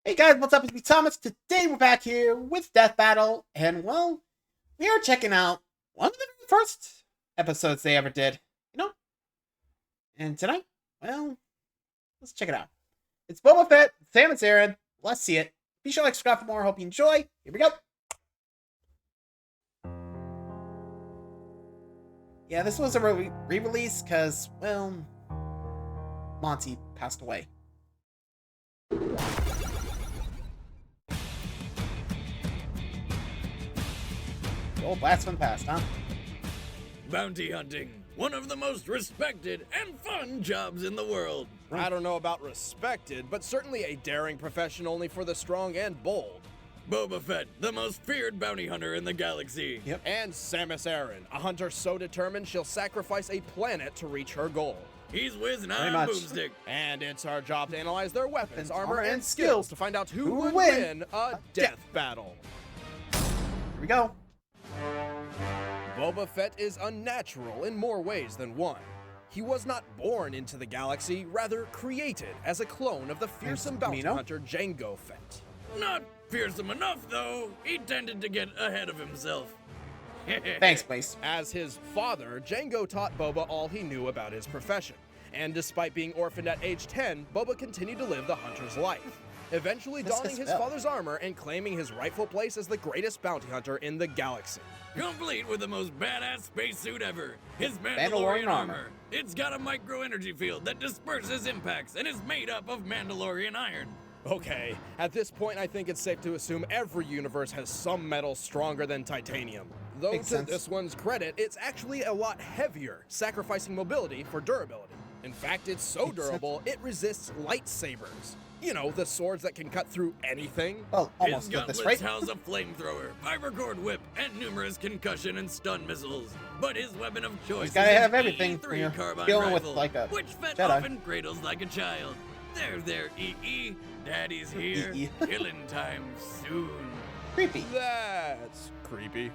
Hey guys, what's up? It's me, Thomas. Today we're back here with Death Battle, and well, we are checking out one of the first episodes they ever did, And tonight, well, let's check it out. It's Boba Fett, Samus Aran. Let's see it. Be sure to like, subscribe for more. Hope you enjoy. Here we go. Yeah, this was a re-release because, well, Monty passed away. Oh, blast from the past, huh? Bounty hunting, one of the most respected and fun jobs in the world. I don't know about respected, but certainly a daring profession only for the strong and bold. Boba Fett, the most feared bounty hunter in the galaxy. Yep. And Samus Aran, a hunter so determined she'll sacrifice a planet to reach her goal. He's whizzing Very on much. boomstick. And it's our job to analyze their weapons, armor, armor, and and skills skills to find out who who would would win a death battle. Here we go. Boba Fett is unnatural in more ways than one. He was not born into the galaxy, rather created as a clone of the fearsome bounty Camino? hunter Jango Fett. Not fearsome enough, though. He tended to get ahead of himself. Thanks, Blaze. As his father, Jango taught Boba all he knew about his profession. And despite being orphaned at age 10, Boba continued to live the hunter's life, eventually This donning is his Bell. father's armor and claiming his rightful place as the greatest bounty hunter in the galaxy. Complete with the most badass spacesuit ever. His Mandalorian Mandalorian armor. armor. It's got a micro-energy field that disperses impacts and is made up of Mandalorian iron. Okay, at this point I think it's safe to assume every universe has some metal stronger than titanium. Though Makes to sense. this one's credit, it's actually a lot heavier, sacrificing mobility for durability. In fact, it's so Makes sense. durable, it resists lightsabers. You know, the swords that can cut through anything. Well, His almost with this, gauntlets right? house a flamethrower, fiber cord whip, and numerous concussion and stun missiles. But his weapon of choice gotta is have his everything when E3 you're carbine dealing with, rifle, like, a which Fett Jedi. often cradles like a child. There, EE. Daddy's here. EE. Killing time soon. Creepy. That's creepy.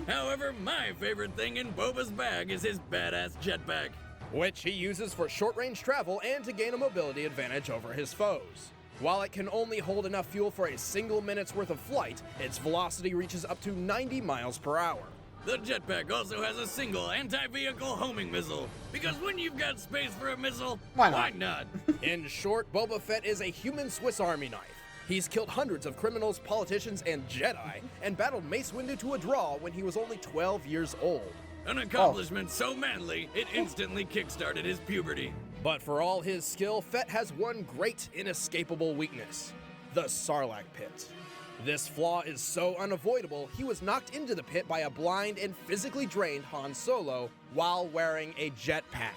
However, my favorite thing in Boba's bag is his badass jetpack. Which he uses for short-range travel and to gain a mobility advantage over his foes. While it can only hold enough fuel for a single minute's worth of flight, its velocity reaches up to 90 miles per hour. The jetpack also has a single anti-vehicle homing missile, because when you've got space for a missile, Why why not? not? In short, Boba Fett is a human Swiss Army knife. He's killed hundreds of criminals, politicians, and Jedi, and battled Mace Windu to a draw when he was only 12 years old. An accomplishment so manly, it instantly kickstarted his puberty. But for all his skill, Fett has one great, inescapable weakness: the Sarlacc pit. This flaw is so unavoidable, he was knocked into the pit by a blind and physically drained Han Solo while wearing a jetpack.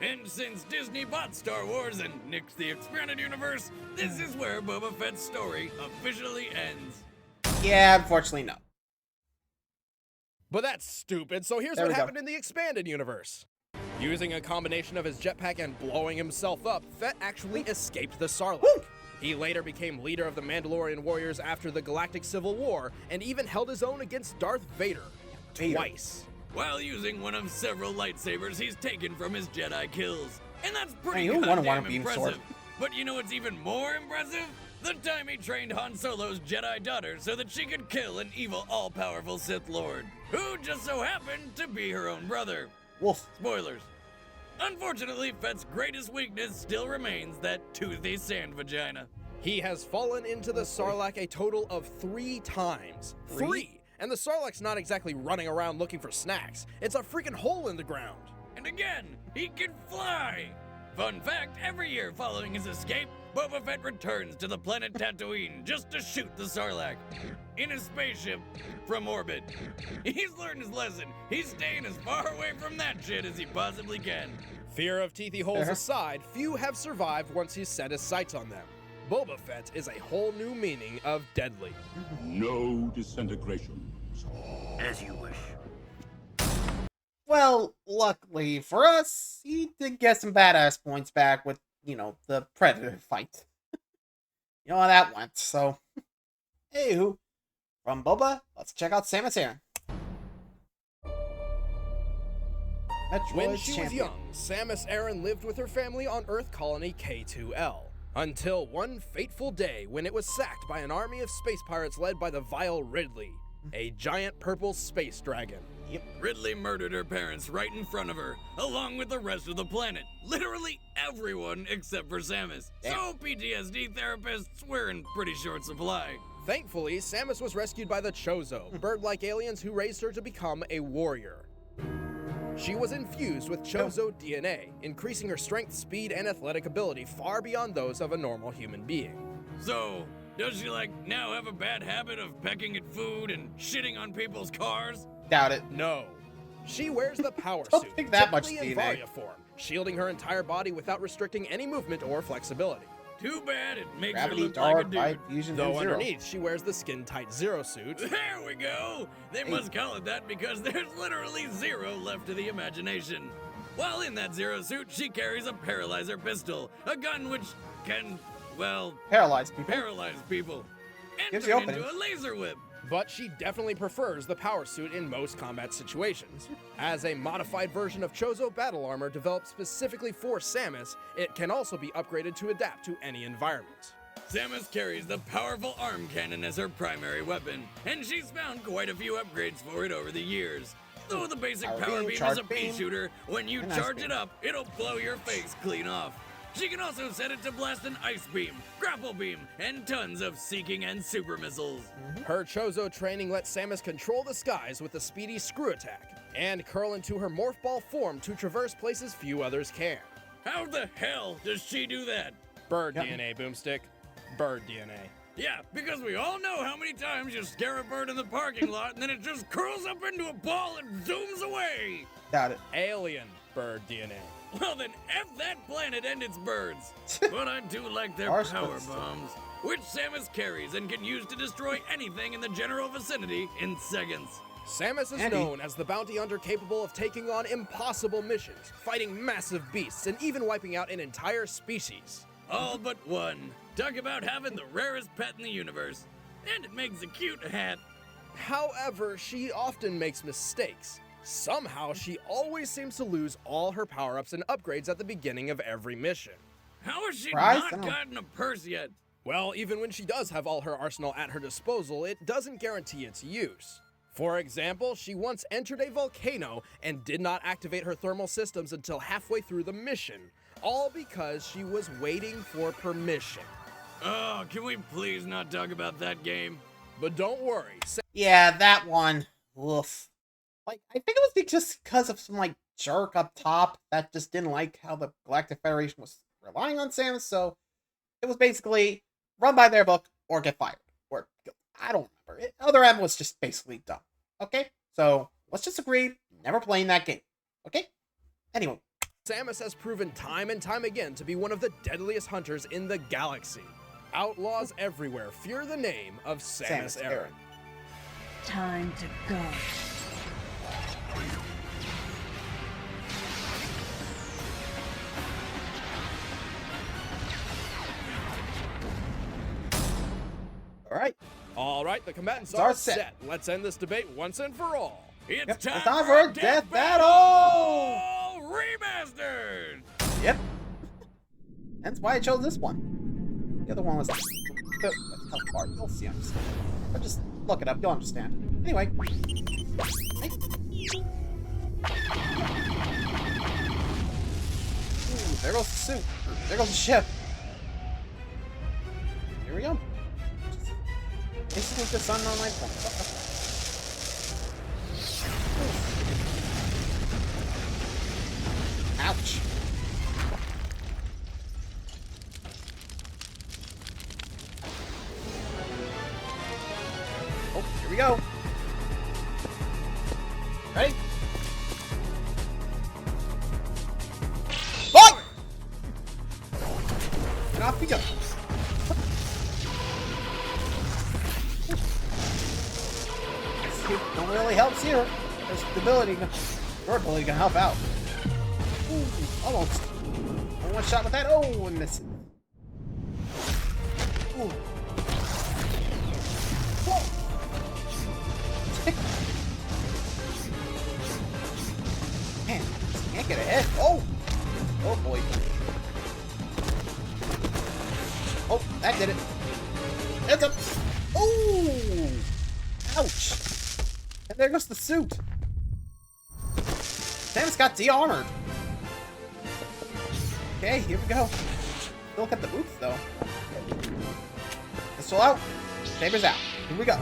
And since Disney bought Star Wars and nixed the expanded universe, this is where Boba Fett's story officially ends. Yeah, unfortunately, no. But that's stupid, so here's There what we go. happened in the expanded universe. Using a combination of his jetpack and blowing himself up, Fett actually escaped the Sarlacc. Woo! He later became leader of the Mandalorian warriors after the Galactic Civil War, and even held his own against Darth Vader. Vader. Twice. While using one of several lightsabers he's taken from his Jedi kills. And that's Hey, pretty you wouldn't want goddamn a beam impressive. sword. But you know what's even more impressive? The time he trained Han Solo's Jedi daughter so that she could kill an evil, all-powerful Sith Lord, who just so happened to be her own brother. Wolf. Spoilers. Unfortunately, Fett's greatest weakness still remains that toothy sand vagina. He has fallen into the Sarlacc a total of 3 times. Three! And the Sarlacc's not exactly running around looking for snacks. It's a freaking hole in the ground. And again, he can fly! Fun fact, every year following his escape, Boba Fett returns to the planet Tatooine just to shoot the Sarlacc. In his spaceship from orbit. He's learned his lesson. He's staying as far away from that shit as he possibly can. Fear of teethy holes aside, few have survived once he's set his sights on them. Boba Fett is a whole new meaning of deadly. No disintegrations. As you wish. Well, luckily for us, he did get some badass points back with, the Predator fight. You know how that went, so... Anywho, from Boba, let's check out Samus Aran. When Metroid's she was champion. young, Samus Aran lived with her family on Earth Colony K2L. Until one fateful day when it was sacked by an army of space pirates led by the vile Ridley, a giant purple space dragon. Yep. Ridley murdered her parents right in front of her, along with the rest of the planet. Literally everyone except for Samus. Damn. So PTSD therapists were in pretty short supply. Thankfully, Samus was rescued by the Chozo, bird-like aliens who raised her to become a warrior. She was infused with Chozo DNA, increasing her strength, speed, and athletic ability far beyond those of a normal human being. So, does she now have a bad habit of pecking at food and shitting on people's cars? Doubt it. No. She wears the power Don't suit, think that much typically in DNA. Varia form, shielding her entire body without restricting any movement or flexibility. Too bad it makes Gravity, her look dark, like a dude. light, fusion, Though and zero. underneath, she wears the skin-tight Zero suit. There we go! They must call it that because there's literally zero left to the imagination. While in that Zero suit, she carries a paralyzer pistol, a gun which can, well, Paralyzed people. paralyze people. And Gives you turn into openings. a laser whip. But she definitely prefers the power suit in most combat situations. As a modified version of Chozo battle armor developed specifically for Samus, it can also be upgraded to adapt to any environment. Samus carries the powerful arm cannon as her primary weapon, and she's found quite a few upgrades for it over the years. Though the basic Power power beam, beam is charge a pea beam, shooter, when you and ice charge beam. it up, it'll blow your face clean off. She can also set it to blast an ice beam, grapple beam, and tons of seeking and super missiles. Her Chozo training lets Samus control the skies with a speedy screw attack, and curl into her morph ball form to traverse places few others can. How the hell does she do that? Bird Yep. DNA, Boomstick. Bird DNA. Yeah, because we all know how many times you scare a bird in the parking lot and then it just curls up into a ball and zooms away. Doubt it. Alien bird DNA. Well then, F that planet and its birds. But I do like their Ours power was- bombs, which Samus carries and can use to destroy anything in the general vicinity in seconds. Samus is Andy. known as the bounty hunter capable of taking on impossible missions, fighting massive beasts, and even wiping out an entire species. All but one. Talk about having the rarest pet in the universe. And it makes a cute hat. However, she often makes mistakes. Somehow, she always seems to lose all her power-ups and upgrades at the beginning of every mission. How has she Surprise? I not don't- gotten a purse yet? Well, even when she does have all her arsenal at her disposal, it doesn't guarantee its use. For example, she once entered a volcano and did not activate her thermal systems until halfway through the mission, all because she was waiting for permission. Oh, can we please not talk about that game? But don't worry, Yeah, that one. Woof. Like, I think it was just because of some, jerk up top that just didn't like how the Galactic Federation was relying on Samus, so it was basically run by their book or get fired. Or, I don't remember. Other M was just basically dumb. Okay? So, let's just agree, never playing that game. Okay? Anyway. Samus has proven time and time again to be one of the deadliest hunters in the galaxy. Outlaws everywhere fear the name of Samus Aran. Time to go. Alright. All right, the combatants Are are set. set. Let's end this debate once and for all. It's Yep, time, it's time for a death battle! Remastered! Yep. That's why I chose this one. The other one was the health bar. You'll see. But just look it up. You'll understand. Anyway. Hey. Ooh, there goes the suit. There goes the ship. Here we go. Basically just unknown life form. Ouch. Oh, here we go. Ready? Fight! And off we go. Don't really helps here. There's the ability. Your ability can help out. Ooh, almost. One shot with that. Oh, and miss it. Ooh. Whoa. Man, can't get ahead. Oh! Oh boy. It's a... Ooh! Ouch! And there goes the suit. Samus got de-armored. Okay, here we go. Still look at the boots, though. Pistol out. Sabers out. Here we go.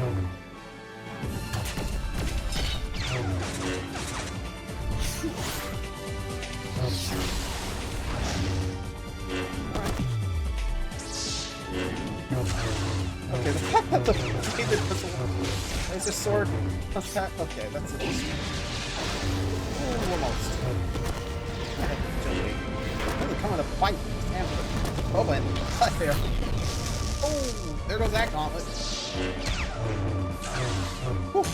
Okay, the fact that the pistol... There's a sword. Okay, that's it. Ooh, almost. Really coming to fight. Boba and cut there. Oh, there goes that gauntlet. Whew.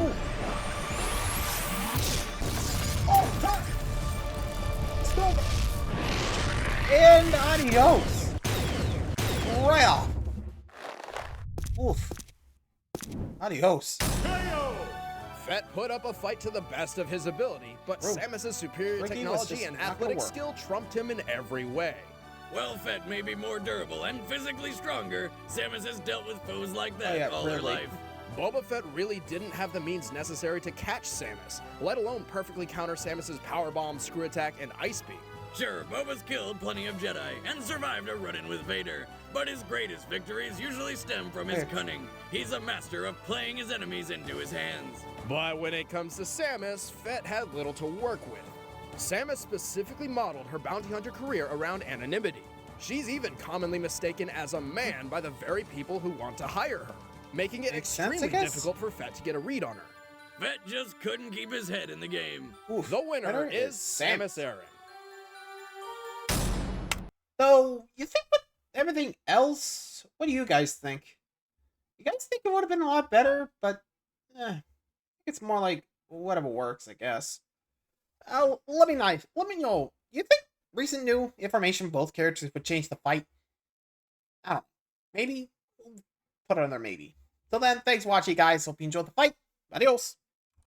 Ooh. Oh, God. Let's go. And adios. Right off. Oof. Adios. Fett put up a fight to the best of his ability, but Bro, Samus's superior Ricky was technology just and not gonna athletic work. skill trumped him in every way. While Fett may be more durable and physically stronger, Samus has dealt with foes like that all her really. life. Boba Fett really didn't have the means necessary to catch Samus, let alone perfectly counter Samus's powerbomb, screw attack, and ice beam. Sure, Boba's killed plenty of Jedi and survived a run-in with Vader, but his greatest victories usually stem from his cunning. He's a master of playing his enemies into his hands. But when it comes to Samus, Fett had little to work with. Samus specifically modeled her bounty hunter career around anonymity. She's even commonly mistaken as a man by the very people who want to hire her, making it Makes sense, extremely I guess. difficult for Fett to get a read on her. Fett just couldn't keep his head in the game. Oof. The winner Winner is Samus. Samus Aran. So, you think with everything else, what do you guys think? You guys think it would have been a lot better, but I think it's more like whatever works, I guess. Let me know. You think recent new information both characters would change the fight? I don't know. Maybe? Put it on there, maybe. Till then, thanks for watching, guys. Hope you enjoyed the fight. Adios.